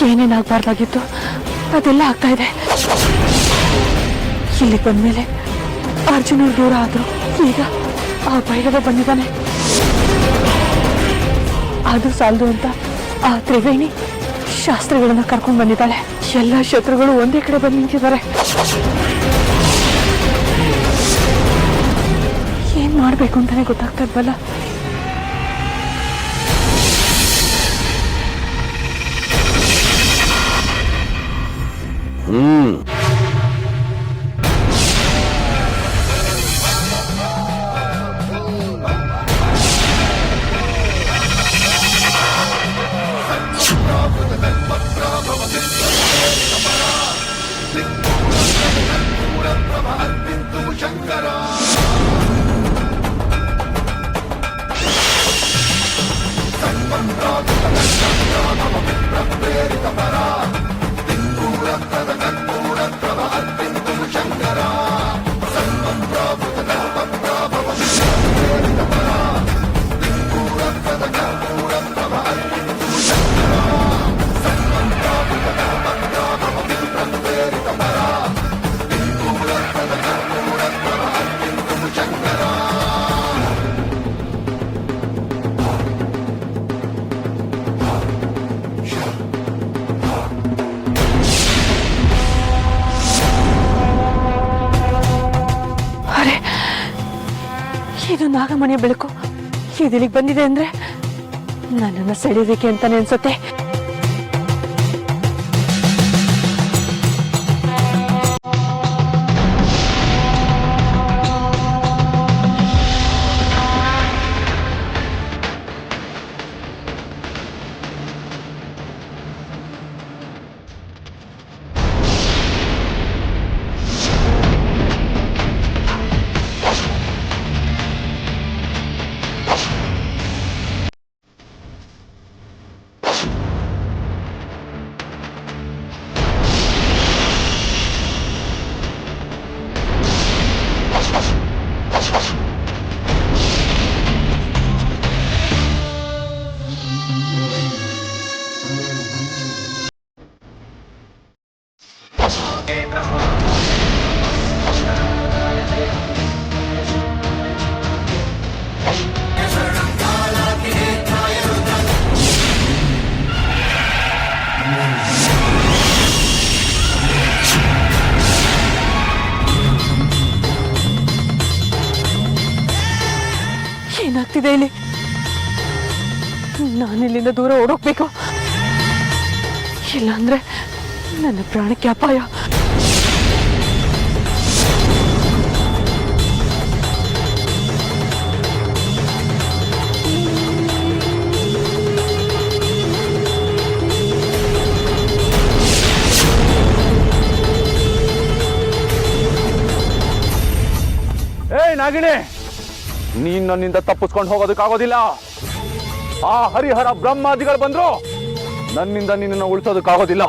ಏನೇನಾಗಬಾರ್ದಾಗಿತ್ತು ಅದೆಲ್ಲ ಆಗ್ತಾ ಇದೆ. ಇಲ್ಲಿಗೆ ಬಂದ್ಮೇಲೆ ಅರ್ಜುನರು ದೂರ ಆದ್ರು, ಈಗ ಆ ಭೈರವ ಬಂದಿದ್ದಾನೆ. ಅದು ಸಾಲದು ಅಂತ ಆ ತ್ರಿವೇಣಿ ಶಾಸ್ತ್ರಿಗಳನ್ನ ಕರ್ಕೊಂಡು ಬಂದಿದ್ದಾಳೆ. ಎಲ್ಲ ಶತ್ರುಗಳು ಒಂದೇ ಕಡೆ ಬಂದು ನಿಂತಿದ್ದಾರೆ. ಏನ್ ಮಾಡ್ಬೇಕು ಅಂತಾನೆ ಗೊತ್ತಾಗ್ತಾ ಇಲ್ವಲ್ಲ. ಇದು ನಾಗಮಣಿಯ ಬೆಳಕು ಇದಿಲ್ಲಿಗೆ ಬಂದಿದೆ ಅಂದ್ರೆ ನನ್ನನ್ನು ಸೆಳೆಯೋದಕ್ಕೆ ಅಂತಾನೆ ಅನ್ಸುತ್ತೆ. ಏನಾಗ್ತಿದೆ ಇಲ್ಲಿ? ನಾನಿಲ್ಲಿಂದ ದೂರ ಓಡೋಗ್ಬೇಕು, ಇಲ್ಲಾಂದ್ರೆ ನನ್ನ ಪ್ರಾಣಕ್ಕೆ ಅಪಾಯ. ಏಯ್ ನಾಗಿಣಿ, ನೀನ್ ನನ್ನಿಂದ ತಪ್ಪಿಸ್ಕೊಂಡು ಹೋಗೋದಕ್ಕಾಗೋದಿಲ್ಲ. ಆ ಹರಿಹರ ಬ್ರಹ್ಮಾದಿಗಳು ಬಂದ್ರು ನನ್ನಿಂದ ನಿನ್ನನ್ನು ಉಳಿಸೋದಕ್ಕಾಗೋದಿಲ್ಲ.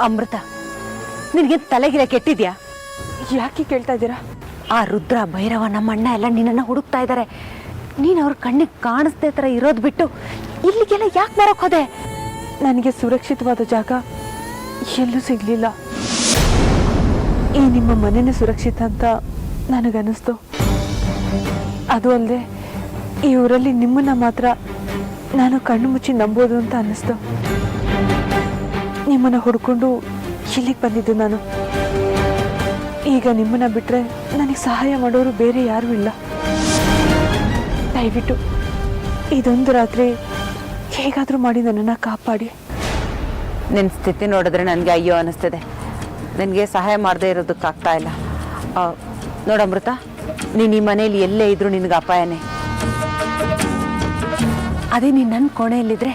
ಅಮೃತ, ನಿನಗೆ ತಲೆಗಿರ ಕೆಟ್ಟಿದ್ಯಾ? ಯಾಕೆ ಕೇಳ್ತಾ ಇದ್ದೀರಾ? ಆ ರುದ್ರ ಭೈರವ ನಮ್ಮ ಅಣ್ಣ ಎಲ್ಲ ನಿನ್ನನ್ನು ಹುಡುಕ್ತಾ ಇದ್ದಾರೆ. ನೀನು ಅವ್ರ ಕಣ್ಣಿಗೆ ಕಾಣಿಸ್ದೇ ತರ ಇರೋದು ಬಿಟ್ಟು ಇಲ್ಲಿಗೆಲ್ಲ ಯಾಕೆ ಬರೋಕ್ ಹೋದೆ? ನನಗೆ ಸುರಕ್ಷಿತವಾದ ಜಾಗ ಎಲ್ಲೂ ಸಿಗಲಿಲ್ಲ. ಈ ನಿಮ್ಮ ಮನೆಯೇ ಸುರಕ್ಷಿತ ಅಂತ ನನಗನ್ನಿಸ್ತು. ಅದು ಅಲ್ಲದೆ ಈ ಊರಲ್ಲಿ ನಿಮ್ಮನ್ನ ಮಾತ್ರ ನಾನು ಕಣ್ಣು ಮುಚ್ಚಿ ನಂಬೋದು ಅಂತ ಅನ್ನಿಸ್ತು. ನಿಮ್ಮನ್ನ ಹುಡ್ಕೊಂಡು ಇಲ್ಲಿಗೆ ಬಂದಿದ್ದು ನಾನು. ಈಗ ನಿಮ್ಮನ್ನ ಬಿಟ್ಟರೆ ನನಗೆ ಸಹಾಯ ಮಾಡೋರು ಬೇರೆ ಯಾರೂ ಇಲ್ಲ. ದಯವಿಟ್ಟು ಇದೊಂದು ರಾತ್ರಿ ಹೇಗಾದರೂ ಮಾಡಿ ನನ್ನನ್ನು ಕಾಪಾಡಿ. ನಿನ್ನ ಸ್ಥಿತಿ ನೋಡಿದ್ರೆ ನನಗೆ ಅಯ್ಯೋ ಅನ್ನಿಸ್ತಿದೆ. ನನಗೆ ಸಹಾಯ ಮಾಡದೇ ಇರೋದಕ್ಕಾಗ್ತಾ ಇಲ್ಲ. ನೋಡಮೃತ, ನೀನು ಈ ಮನೇಲಿ ಎಲ್ಲೇ ಇದ್ರೂ ನಿನಗೆ ಅಪಾಯನೇ. ಅದೇ ನೀನು ನನ್ನ ಕೋಣೆಯಲ್ಲಿದ್ದರೆ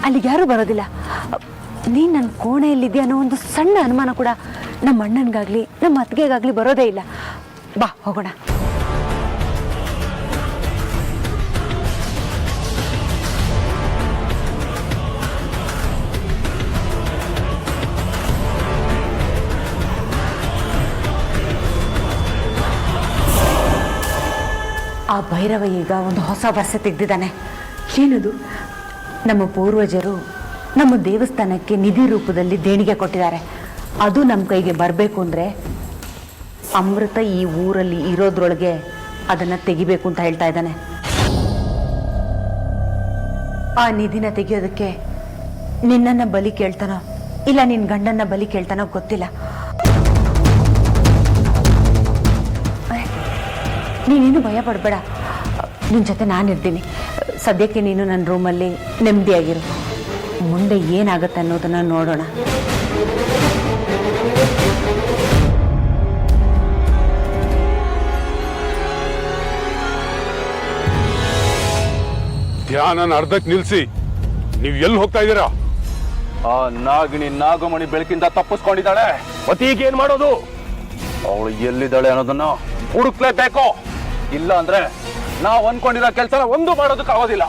ಅಲ್ಲಿಗೆ ಯಾರೂ ಬರೋದಿಲ್ಲ. ನೀನು ನನ್ನ ಕೋಣೆಯಲ್ಲಿದ್ಯಾ ಅನ್ನೋ ಒಂದು ಸಣ್ಣ ಅನುಮಾನ ಕೂಡ ನಮ್ಮ ಅಣ್ಣನಿಗಾಗಲಿ ನಮ್ಮ ಅತ್ತಿಗೆಗಾಗಲಿ ಬರೋದೇ ಇಲ್ಲ. ಬಾ ಹೋಗೋಣ. ಆ ಭೈರವ ಈಗ ಒಂದು ಹೊಸ ಭರಸೆ ತೆಗೆದಿದ್ದಾನೆ. ಏನದು? ನಮ್ಮ ಪೂರ್ವಜರು ನಮ್ಮ ದೇವಸ್ಥಾನಕ್ಕೆ ನಿಧಿ ರೂಪದಲ್ಲಿ ದೇಣಿಗೆ ಕೊಟ್ಟಿದ್ದಾರೆ. ಅದು ನಮ್ಮ ಕೈಗೆ ಬರಬೇಕು ಅಂದರೆ ಅಮೃತ ಈ ಊರಲ್ಲಿ ಇರೋದ್ರೊಳಗೆ ಅದನ್ನು ತೆಗಿಬೇಕು ಅಂತ ಹೇಳ್ತಾ ಇದ್ದಾನೆ. ಆ ನಿಧಿನ ತೆಗೆಯೋದಕ್ಕೆ ನಿನ್ನನ್ನು ಬಲಿ ಕೇಳ್ತಾನೋ ಇಲ್ಲ ನಿನ್ನ ಗಂಡನ್ನ ಬಲಿ ಕೇಳ್ತಾನೋ ಗೊತ್ತಿಲ್ಲ. ನೀನೇನು ಭಯ ಪಡಬೇಡ, ನಿನ್ನ ಜೊತೆ ನಾನಿರ್ತೀನಿ. ಸದ್ಯಕ್ಕೆ ನೀನು ನನ್ನ ರೂಮಲ್ಲಿ ನೆಮ್ಮದಿಯಾಗಿರು. ಮುಂದೆ ಏನಾಗುತ್ತೆ ಅನ್ನೋದನ್ನು ನೋಡೋಣ. ಧ್ಯಾನ ಅರ್ಧಕ್ಕೆ ನಿಲ್ಸಿ. ನೀವು ಎಲ್ಲಿ ಹೋಗ್ತಾ ಇದ್ದೀರಾ? ಆ ನಾಗಿಣಿ ನಾಗಮಣಿ ಬೆಳಕಿಂದ ತಪ್ಪಿಸ್ಕೊಂಡಿದ್ದಾಳೆ. ಮತ್ತೆ ಈಗ ಏನ್ ಮಾಡೋದು? ಅವಳು ಎಲ್ಲಿದ್ದಾಳೆ ಅನ್ನೋದನ್ನ ಹುಡುಕ್ಲೇಬೇಕು. ಇಲ್ಲ ಅಂದ್ರೆ ನಾವು ಅನ್ಕೊಂಡಿರೋ ಕೆಲಸನ ಒಂದು ಮಾಡೋದಕ್ಕಾಗೋದಿಲ್ಲ.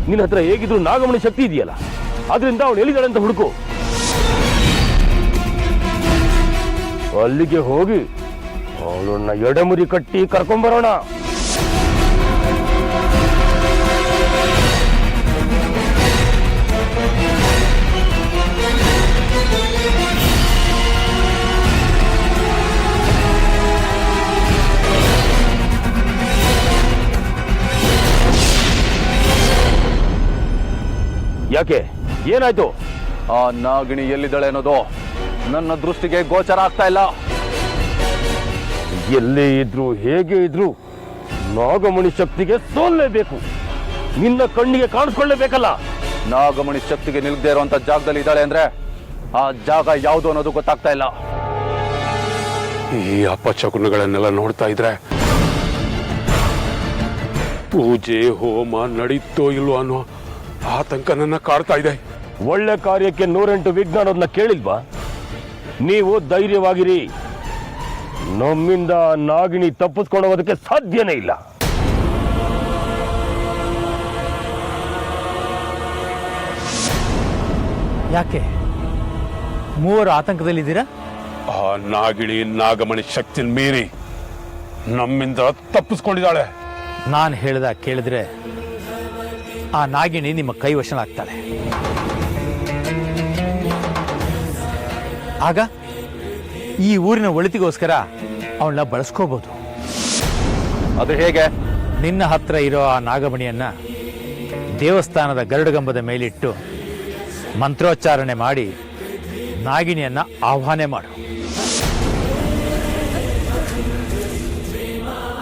ನಿನ್ನ ಹತ್ರ ಹೇಗಿದ್ರು ನಾಗಮಣಿ ಶಕ್ತಿ ಇದೆಯಲ್ಲ, ಆದ್ರಿಂದ ಅವಳು ಎಲ್ಲಿದ್ದಾಳೆ ಅಂತ ಹುಡುಕು. ಅಲ್ಲಿಗೆ ಹೋಗಿ ಅವಳನ್ನ ಎಡೆಮುರಿ ಕಟ್ಟಿ ಕರ್ಕೊಂಡ್ಬರೋಣ. ಯಾಕೆ, ಏನಾಯ್ತು? ಆ ನಾಗಿಣಿ ಎಲ್ಲಿದ್ದಾಳೆ ಅನ್ನೋದು ನನ್ನ ದೃಷ್ಟಿಗೆ ಗೋಚರ ಆಗ್ತಾ ಇಲ್ಲ. ಎಲ್ಲೇ ಇದ್ರು ಹೇಗೆ ಇದ್ರು ನಾಗಮಣಿ ಶಕ್ತಿಗೆ ಸೋಲ್ಲೇಬೇಕು. ನಿನ್ನ ಕಣ್ಣಿಗೆ ಕಾಣಿಸ್ಕೊಳ್ಳೇಬೇಕಲ್ಲ. ನಾಗಮಣಿ ಶಕ್ತಿಗೆ ನಿಲ್ದೇ ಇರುವಂತ ಜಾಗದಲ್ಲಿ ಇದ್ದಾಳೆ ಅಂದ್ರೆ ಆ ಜಾಗ ಯಾವುದು ಅನ್ನೋದು ಗೊತ್ತಾಗ್ತಾ ಇಲ್ಲ. ಈ ಅಪಶಕುನಗಳನ್ನೆಲ್ಲ ನೋಡ್ತಾ ಇದ್ರೆ ಪೂಜೆ ಹೋಮ ನಡೀತೋ ಇಲ್ವೋ ಅನ್ನೋ ಆತಂಕ ನನ್ನ ಕಾಡ್ತಾ ಇದೆ. ಒಳ್ಳೆ ಕಾರ್ಯಕ್ಕೆ 108 ವಿಘ್ನ ಅನ್ನೋದನ್ನ ಕೇಳಿಲ್ವಾ? ನೀವು ಧೈರ್ಯವಾಗಿರಿ. ನಮ್ಮಿಂದ ನಾಗಿಣಿ ತಪ್ಪಿಸ್ಕೊಳ್ಳೋದಕ್ಕೆ ಸಾಧ್ಯನೇ ಇಲ್ಲ. ಯಾಕೆ ಮೂವರು ಆತಂಕದಲ್ಲಿದ್ದೀರಾ? ಆ ನಾಗಿಣಿ ನಾಗಮಣಿ ಶಕ್ತಿನ ಮೀರಿ ನಮ್ಮಿಂದ ತಪ್ಪಿಸ್ಕೊಂಡಿದ್ದಾಳೆ. ನಾನು ಹೇಳ್ದ ಕೇಳಿದ್ರೆ ಆ ನಾಗಿಣಿ ನಿಮ್ಮ ಕೈವಶನಾಗ್ತಾಳೆ. ಆಗ ಈ ಊರಿನ ಒಳಿತಿಗೋಸ್ಕರ ಅವಳನ್ನ ಬಳಸ್ಕೋಬಹುದು. ಅದು ಹೇಗೆ? ನಿನ್ನ ಹತ್ರ ಇರೋ ಆ ನಾಗಮಣಿಯನ್ನ ದೇವಸ್ಥಾನದ ಗರುಡಗಂಬದ ಮೇಲಿಟ್ಟು ಮಂತ್ರೋಚ್ಚಾರಣೆ ಮಾಡಿ ನಾಗಿಣಿಯನ್ನ ಆಹ್ವಾನ ಮಾಡು.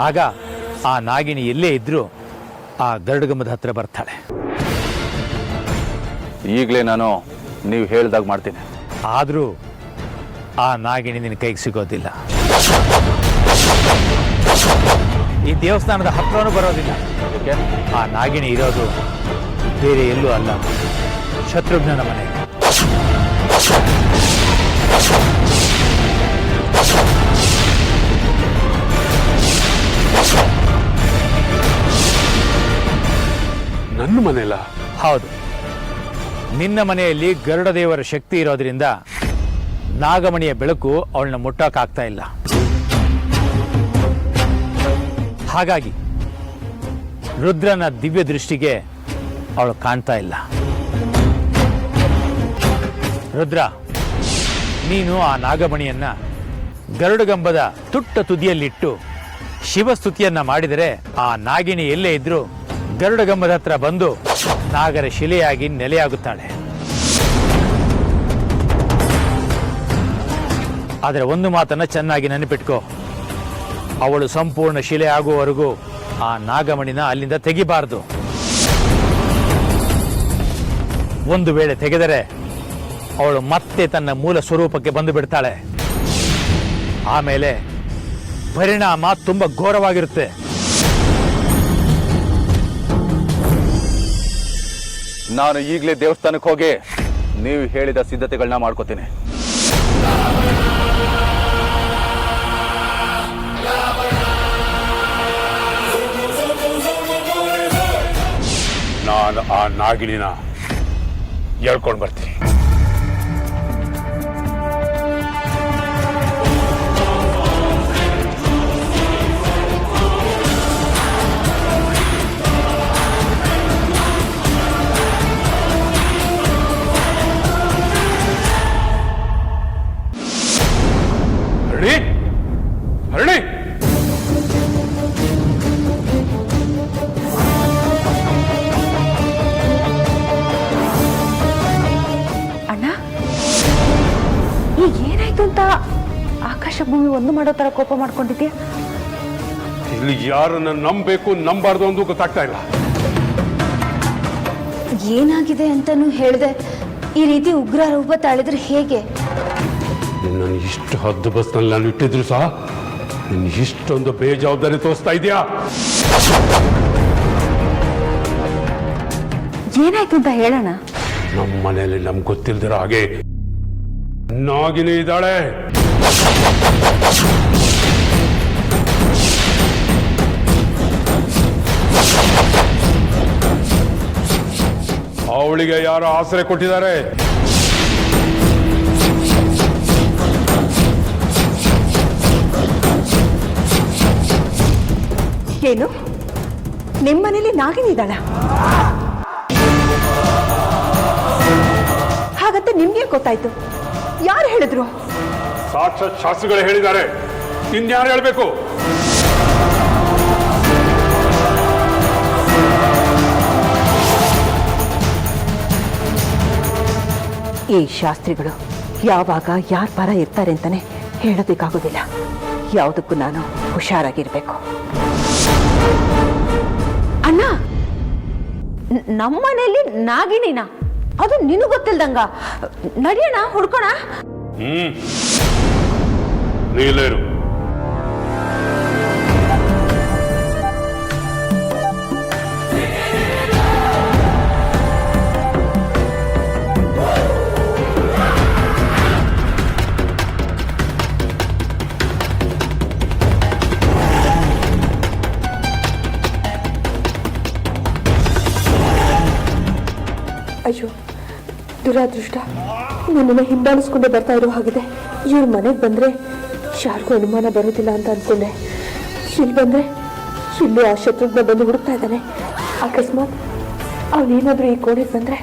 ಆಗ ಆ ನಾಗಿಣಿ ಎಲ್ಲೇ ಇದ್ರೂ ಆ ಗರುಡಗಂಬದ ಹತ್ರ ಬರ್ತಾಳೆ. ಈಗಲೇ ನಾನು ನೀವು ಹೇಳ್ದಾಗ ಮಾಡ್ತೀನಿ. ಆದರೂ ಆ ನಾಗಿಣಿ ನಿನ್ನ ಕೈಗೆ ಸಿಗೋದಿಲ್ಲ. ಈ ದೇವಸ್ಥಾನದ ಹತ್ರನೂ ಬರೋದಿಲ್ಲ. ಆ ನಾಗಿಣಿ ಇರೋದು ಬೇರೆ ಎಲ್ಲೂ ಅಲ್ಲ, ಶತ್ರುಘ್ನನ ಮನೆ. ನನ್ನ ಮನೆಯಲ್ಲ? ಹೌದು, ನಿನ್ನ ಮನೆಯಲ್ಲಿ ಗರುಡ ದೇವರ ಶಕ್ತಿ ಇರೋದ್ರಿಂದ ನಾಗಮಣಿಯ ಬೆಳಕು ಅವಳನ್ನ ಮುಟ್ಟೋಕ್ಕಾಗ್ತಾ ಇಲ್ಲ. ಹಾಗಾಗಿ ರುದ್ರನ ದಿವ್ಯ ದೃಷ್ಟಿಗೆ ಅವಳು ಕಾಣ್ತಾ ಇಲ್ಲ. ರುದ್ರ, ನೀನು ಆ ನಾಗಮಣಿಯನ್ನ ಗರುಡಗಂಬದ ತುಟ್ಟ ತುದಿಯಲ್ಲಿಟ್ಟು ಶಿವಸ್ತುತಿಯನ್ನ ಮಾಡಿದರೆ ಆ ನಾಗಿಣಿ ಎಲ್ಲೇ ಇದ್ರೂ ಗರುಡಗಂಬದ ಹತ್ರ ಬಂದು ನಾಗರ ಶಿಲೆಯಾಗಿ ನೆಲೆಯಾಗುತ್ತಾಳೆ. ಆದರೆ ಒಂದು ಮಾತನ್ನ ಚೆನ್ನಾಗಿ ನೆನಪಿಟ್ಕೋ, ಅವಳು ಸಂಪೂರ್ಣ ಶಿಲೆ ಆಗುವವರೆಗೂ ಆ ನಾಗಮಣಿನ ಅಲ್ಲಿಂದ ತೆಗಿಬಾರದು. ಒಂದು ವೇಳೆ ತೆಗೆದರೆ ಅವಳು ಮತ್ತೆ ತನ್ನ ಮೂಲ ಸ್ವರೂಪಕ್ಕೆ ಬಂದು ಬಿಡ್ತಾಳೆ. ಆಮೇಲೆ ಪರಿಣಾಮ ತುಂಬಾ ಘೋರವಾಗಿರುತ್ತೆ. ನಾನು ಈಗಲೇ ದೇವಸ್ಥಾನಕ್ಕೆ ಹೋಗಿ ನೀವು ಹೇಳಿದ ಸಿದ್ಧತೆಗಳನ್ನ ಮಾಡ್ಕೋತೀನಿ. ನಾನು ಆ ನಾಗಿಣಿನ ಹೇಳ್ಕೊಂಡು ಬರ್ತೀನಿ. ಹರಣಿ, ಹರಣಿ, ಅಣ್ಣ, ಈಗ ಏನಾಯ್ತು ಅಂತ ಆಕಾಶ ಭೂಮಿ ಒಂದು ಮಾಡೋ ತರ ಕೋಪ ಮಾಡ್ಕೊಂಡಿದ್ಯಾ? ಇಲ್ಲಿ ಯಾರನ್ನ ನಂಬಬೇಕು ನಂಬಾರ್ದು ಅಂತ ಗೊತ್ತಾಗ್ತಾ ಇಲ್ಲ. ಏನಾಗಿದೆ ಅಂತಾನು ಹೇಳ್ದೆ ಈ ರೀತಿ ಉಗ್ರ ರೂಪ ತಾಳಿದ್ರೆ ಹೇಗೆ? ನಿನ್ನನ್ನು ಇಷ್ಟು ಹದ್ದು ಬಸ್ನಲ್ಲಿ ನಾನು ಇಟ್ಟಿದ್ರು ಸಹ ನಿನ್ನ ಇಷ್ಟೊಂದು ಬೇಜವಾಬ್ದಾರಿ ತೋರಿಸ್ತಾ ಇದೆಯಾ? ಏನಾಯ್ತು ಅಂತ ಹೇಳೋಣ. ನಮ್ಮ ಮನೆಯಲ್ಲಿ ನಮ್ಗೆ ಗೊತ್ತಿಲ್ದಿರೋ ಹಾಗೆ ನಾಗಿನಿ ಇದ್ದಾಳೆ. ಅವಳಿಗೆ ಯಾರೋ ಆಸರೆ ಕೊಟ್ಟಿದ್ದಾರೆ. ಏನು, ನಿಮ್ಮನೇಲಿ ನಾಗಿನಿ ಇದ್ದಾಳ? ಹಾಗಂತ ನಿಮ್ಗೆ ಗೊತ್ತಾಯ್ತು? ಯಾರು ಹೇಳಿದ್ರು? ಸಾಕ್ಷಾತ್ ಶಾಸ್ತ್ರಿಗಳು ಹೇಳಿದ್ದಾರೆ. ಇನ್ಯಾರು ಹೇಳ್ಬೇಕು? ಈ ಶಾಸ್ತ್ರಿಗಳು ಯಾವಾಗ ಯಾರ ಪರ ಇರ್ತಾರೆ ಅಂತಾನೆ ಹೇಳೋದಕ್ಕಾಗೋದಿಲ್ಲ. ಯಾವುದಕ್ಕೂ ನಾನು ಹುಷಾರಾಗಿರ್ಬೇಕು. ಅಣ್ಣ, ನಮ್ಮನೇಲಿ ನಾಗಿಣಿನ? ಅದು ನಿನಗೆ ಗೊತ್ತಿಲ್ದಂಗ? ನಡಿಯೋಣ, ಹುಡ್ಕೋಣ. ನೀಲೇರು ಅಯ್ಯೋ, ದುರಾದೃಷ್ಟ. ನನ್ನನ್ನು ಹಿಂಬಾಲಿಸ್ಕೊಂಡೆ ಬರ್ತಾ ಇರೋ ಹಾಗಿದೆ. ಇವ್ರ ಮನೆಗೆ ಬಂದರೆ ಯಾರಿಗೂ ಅನುಮಾನ ಬರೋದಿಲ್ಲ ಅಂತ ಅಂದ್ಕೊಂಡೆ. ಇಲ್ಲಿ ಬಂದರೆ ಇಲ್ಲೂ ಆ ಶತ್ರುಘ್ನ ಬಂದು ಹುಡುಕ್ತಾ ಇದ್ದಾನೆ. ಅಕಸ್ಮಾತ್ ಅವನೇನಾದರೂ ಈ ಕೋಣೆಗೆ ಬಂದರೆ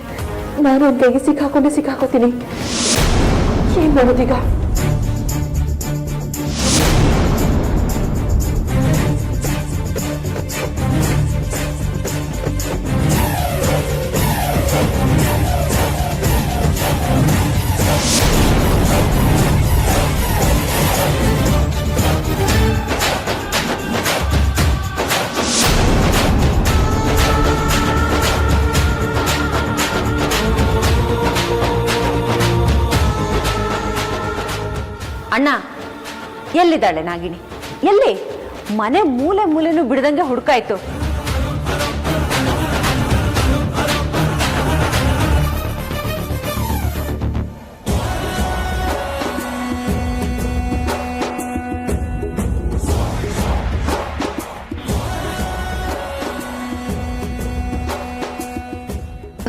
ನಾನು ಒಂದು ಕೈಗೆ ಸಿಕ್ಕಾಕೋತೀನಿ. ಏನು ಮಾಡೋದೀಗ? ಅಣ್ಣ, ಎಲ್ಲಿದ್ದಾಳೆ ನಾಗಿಣಿ? ಎಲ್ಲಿ? ಮನೆ ಮೂಲೆ ಮೂಲೆನೂ ಬಿಡದಂಗೆ ಹುಡುಕಾಯ್ತು.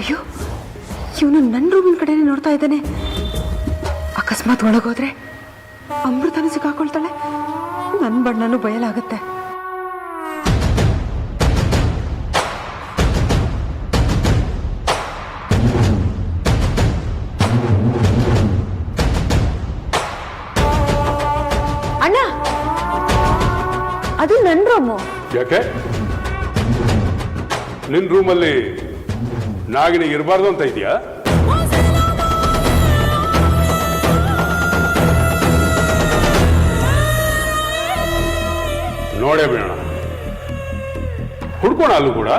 ಅಯ್ಯೋ, ಇವನು ನನ್ನ ರೂಮಿನ ಕಡೆನೇ ನೋಡ್ತಾ ಇದ್ದಾನೆ. ಅಕಸ್ಮಾತ್ ಒಳಗೋದ್ರೆ ಅಮೃತನ ಸಿಕ್ಕಾಕೊಳ್ತಾಳೆ. ನನ್ನ ಬಣ್ಣನೂ ಬಯಲಾಗುತ್ತೆ. ನನ್ನ ರೂಮು. ಯಾಕೆ ನಿನ್ನ ರೂಮಲ್ಲಿ ನಾಗಿನಿ ಇರಬಾರ್ದು ಅಂತ ಇದೆಯಾ? ನೋಡೇ ಬೇಡ, ಹುಡ್ಕೋಣ ಅಲ್ಲೂ ಕೂಡ.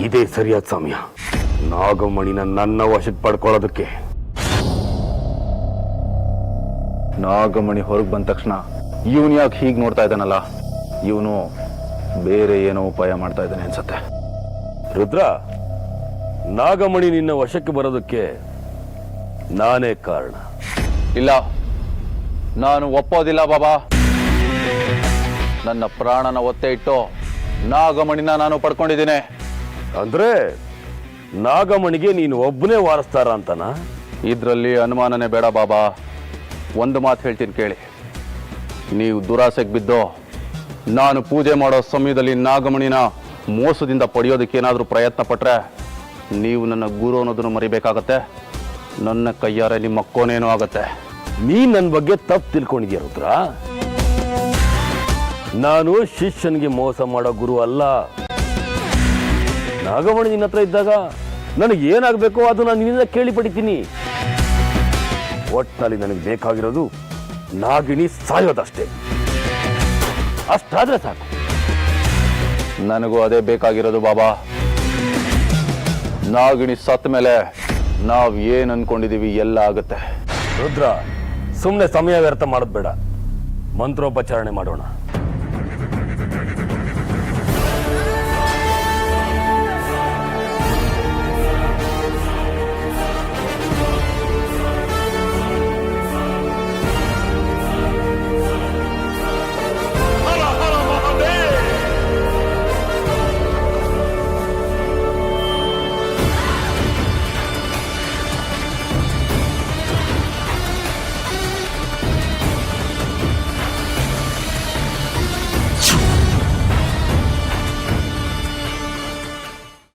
ಇದೇ ಸರಿಯಾದ ಸಮಯ ನಾಗಮಣಿನ ನನ್ನ ವಶಕ್ಕೆ ಪಡ್ಕೊಳ್ಳೋದಕ್ಕೆ. ನಾಗಮಣಿ ಹೊರಗೆ ಬಂದ ತಕ್ಷಣ ಇವನು ಯಾಕೆ ಹೀಗೆ ನೋಡ್ತಾ ಇದ್ದಾನಲ್ಲ, ಇವನು ಬೇರೆ ಏನೋ ಉಪಾಯ ಮಾಡ್ತಾ ಇದ್ದಾನೆ ಅನ್ಸತ್ತೆ. ರುದ್ರ, ನಾಗಮಣಿ ನಿನ್ನ ವಶಕ್ಕೆ ಬರೋದಕ್ಕೆ ನಾನೇ ಕಾರಣ. ಇಲ್ಲ, ನಾನು ಒಪ್ಪೋದಿಲ್ಲ ಬಾಬಾ. ನನ್ನ ಪ್ರಾಣನ ಒತ್ತೆ ಇಟ್ಟು ನಾಗಮಣಿನ ನಾನು ಪಡ್ಕೊಂಡಿದ್ದೀನಿ. ಅಂದ್ರೆ ನಾಗಮಣಿಗೆ ನೀನು ಒಬ್ಬನೇ ವಾರಸ್ತಾರ ಅಂತನಾ? ಇದರಲ್ಲಿ ಅನುಮಾನನೇ ಬೇಡ ಬಾಬಾ. ಒಂದು ಮಾತು ಹೇಳ್ತೀನಿ ಕೇಳಿ. ನೀವು ದುರಾಸೆಗೆ ಬಿದ್ದು ನಾನು ಪೂಜೆ ಮಾಡೋ ಸಮಯದಲ್ಲಿ ನಾಗಮಣಿನ ಮೋಸದಿಂದ ಪಡೆಯೋದಕ್ಕೆ ಏನಾದರೂ ಪ್ರಯತ್ನ ಪಟ್ರೆ ನೀವು ನನ್ನ ಗುರು ಅನ್ನೋದನ್ನು ಮರಿಬೇಕಾಗತ್ತೆ. ನನ್ನ ಕೈಯಾರೆ ನಿಮ್ಮ ಕೊನೇನೂ ಆಗತ್ತೆ. ನೀನ್ ನನ್ನ ಬಗ್ಗೆ ತಪ್ಪು ತಿಳ್ಕೊಂಡಿದ್ಯಾ ರುದ್ರ? ನಾನು ಶಿಷ್ಯನಿಗೆ ಮೋಸ ಮಾಡೋ ಗುರು ಅಲ್ಲ. ನಾಗಮಣಿ ನಿನ್ನ ಹತ್ರ ಇದ್ದಾಗ ನನಗೆ ಏನಾಗಬೇಕೋ ಅದು ನಾನು ನಿನ್ನಿಂದ ಕೇಳಿ ಪಡಿತೀನಿ. ಒಟ್ಟಿನಲ್ಲಿ ನನಗೆ ಬೇಕಾಗಿರೋದು ನಾಗಿಣಿ ಸಾಯೋದಷ್ಟೇ. ಅಷ್ಟಾದ್ರೆ ಸಾಕು. ನನಗೂ ಅದೇ ಬೇಕಾಗಿರೋದು ಬಾಬಾ. ನಾಗಿಣಿ ಸತ್ತ ಮೇಲೆ ನಾವು ಏನು ಅನ್ಕೊಂಡಿದೀವಿ ಎಲ್ಲ ಆಗುತ್ತೆ. ರುದ್ರ, ಸುಮ್ಮನೆ ಸಮಯ ವ್ಯರ್ಥ ಮಾಡೋದು ಬೇಡ. ಮಂತ್ರೋಪಚಾರಣೆ ಮಾಡೋಣ.